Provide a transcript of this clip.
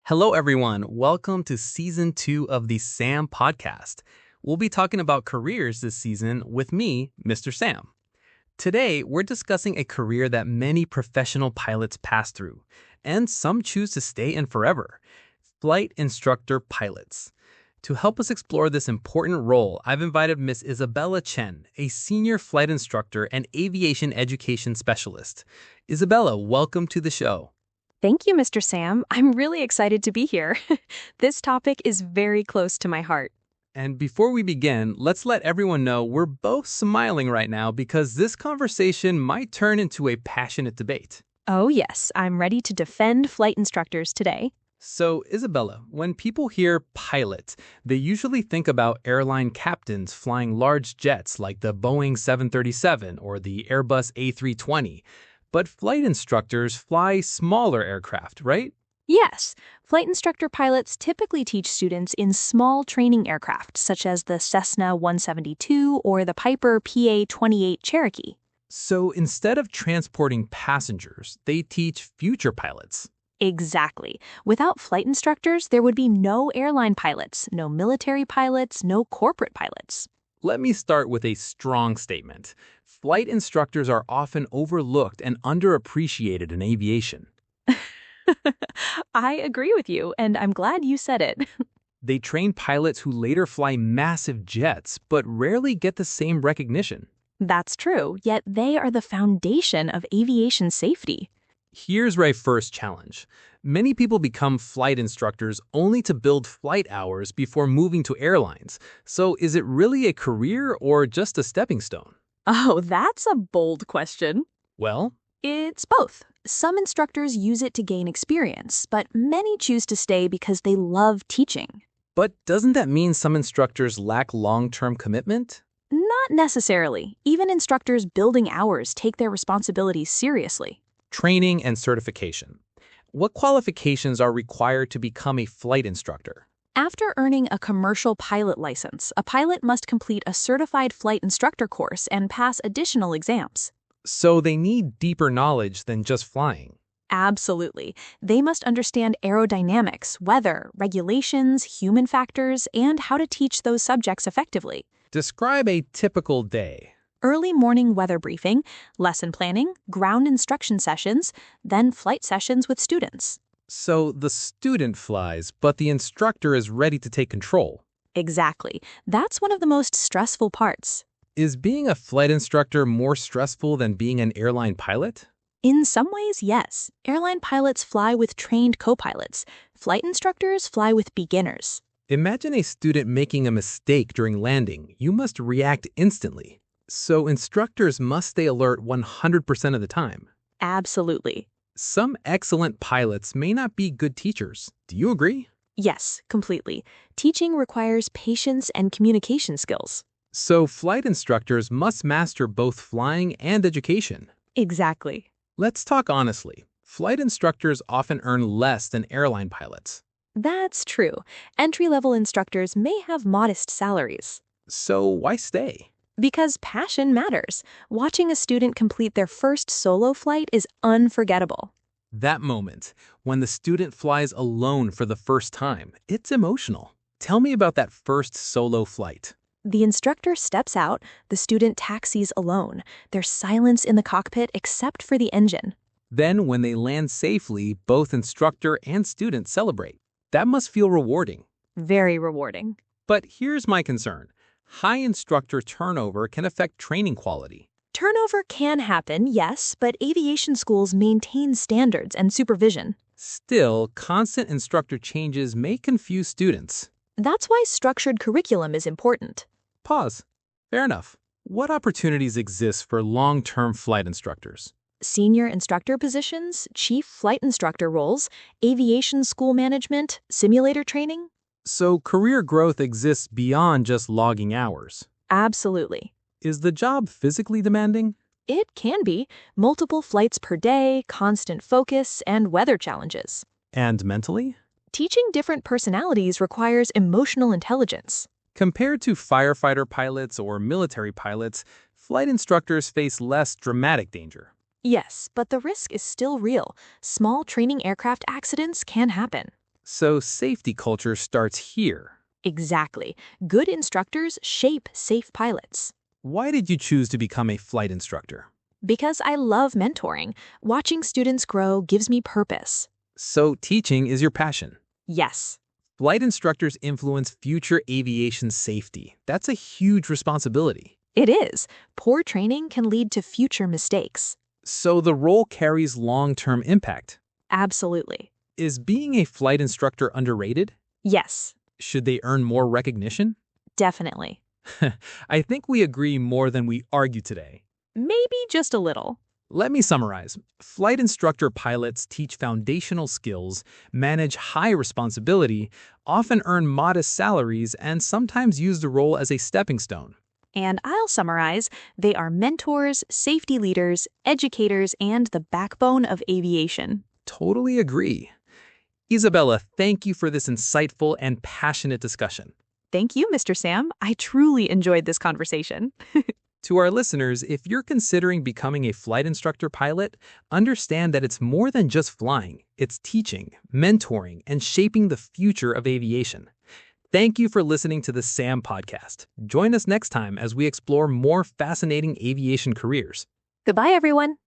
Hello, everyone. Welcome to season 2 of the Sam podcast. We'll be talking about careers this season with me, Mr. Sam. Today, we're discussing a career that many professional pilots pass through, and some choose to stay in forever: flight instructor pilots. To help us explore this important role, I've invited Miss Isabella Chen, a senior flight instructor and aviation education specialist. Isabella, welcome to the show. Thank you, Mr. Sam. I'm really excited to be here. This topic is very close to my heart. And before we begin, let's let everyone know we're both smiling right now because this conversation might turn into a passionate debate. Oh, yes, I'm ready to defend flight instructors today. So, Isabella, when people hear pilot, they usually think about airline captains flying large jets like the Boeing 737 or the Airbus A320. But flight instructors fly smaller aircraft, right? Yes, flight instructor pilots typically teach students in small training aircraft, such as the Cessna 172 or the Piper PA-28 Cherokee. So instead of transporting passengers, they teach future pilots. Exactly. Without flight instructors, there would be no airline pilots, no military pilots, no corporate pilots. Let me start with a strong statement. Flight instructors are often overlooked and underappreciated in aviation. I agree with you, and I'm glad you said it. They train pilots who later fly massive jets, but rarely get the same recognition. That's true, yet they are the foundation of aviation safety. Here's my first challenge. Many people become flight instructors only to build flight hours before moving to airlines. So is it really a career or just a stepping stone? Oh, that's a bold question. Well, It's both. Some instructors use it to gain experience, but many choose to stay because they love teaching. but doesn't that mean some instructors lack long-term commitment? Not necessarily. Even instructors building hours take their responsibilities seriously. Training and certification. What qualifications are required to become a flight instructor? After earning a commercial pilot license, a pilot must complete a certified flight instructor course and pass additional exams. So they need deeper knowledge than just flying. Absolutely. They must understand aerodynamics, weather, regulations, human factors, and how to teach those subjects effectively. Describe a typical day. Early morning weather briefing, lesson planning, ground instruction sessions, then flight sessions with students. So the student flies, but the instructor is ready to take control. Exactly. That's one of the most stressful parts. Is being a flight instructor more stressful than being an airline pilot? In some ways, yes. Airline pilots fly with trained co-pilots. Flight instructors fly with beginners. Imagine a student making a mistake during landing. You must react instantly. So instructors must stay alert 100% of the time. Absolutely. Some excellent pilots may not be good teachers. Do you agree? Yes, completely. Teaching requires patience and communication skills. So flight instructors must master both flying and education. Exactly. Let's talk honestly. Flight instructors often earn less than airline pilots. That's true. Entry-level instructors may have modest salaries. So why stay? Because passion matters. Watching a student complete their first solo flight is unforgettable. That moment, when the student flies alone for the first time, it's emotional. Tell me about that first solo flight. The instructor steps out, the student taxis alone. There's silence in the cockpit except for the engine. Then, when they land safely, both instructor and student celebrate. That must feel rewarding. Very rewarding. But here's my concern. High instructor turnover can affect training quality. Turnover can happen, yes, but aviation schools maintain standards and supervision. Still, constant instructor changes may confuse students. That's why structured curriculum is important. Pause. Fair enough. What opportunities exist for long-term flight instructors? Senior instructor positions, chief flight instructor roles, aviation school management, simulator training. So career growth exists beyond just logging hours. Absolutely. Is the job physically demanding? It can be. Multiple flights per day, constant focus, and weather challenges. And mentally? Teaching different personalities requires emotional intelligence. Compared to firefighter pilots or military pilots, flight instructors face less dramatic danger. Yes, but the risk is still real. Small training aircraft accidents can happen. So safety culture starts here. Exactly. Good instructors shape safe pilots. Why did you choose to become a flight instructor? Because I love mentoring, watching students grow gives me purpose. So teaching is your passion. Yes, Flight instructors influence future aviation safety. That's a huge responsibility. it is. Poor training can lead to future mistakes. So the role carries long-term impact. Absolutely. Is being a flight instructor underrated? Yes, Should they earn more recognition? definitely. I think we agree more than we argue today. Maybe just a little. Let me summarize. Flight instructor pilots teach foundational skills, manage high responsibility, often earn modest salaries, and sometimes use the role as a stepping stone. And I'll summarize, they are mentors, safety leaders, educators, and the backbone of aviation. Totally agree. Isabella, thank you for this insightful and passionate discussion. Thank you, Mr. Sam. I truly enjoyed this conversation. To our listeners, if you're considering becoming a flight instructor pilot, understand that it's more than just flying. It's teaching, mentoring, and shaping the future of aviation. Thank you for listening to the SAM podcast. Join us next time as we explore more fascinating aviation careers. Goodbye, everyone.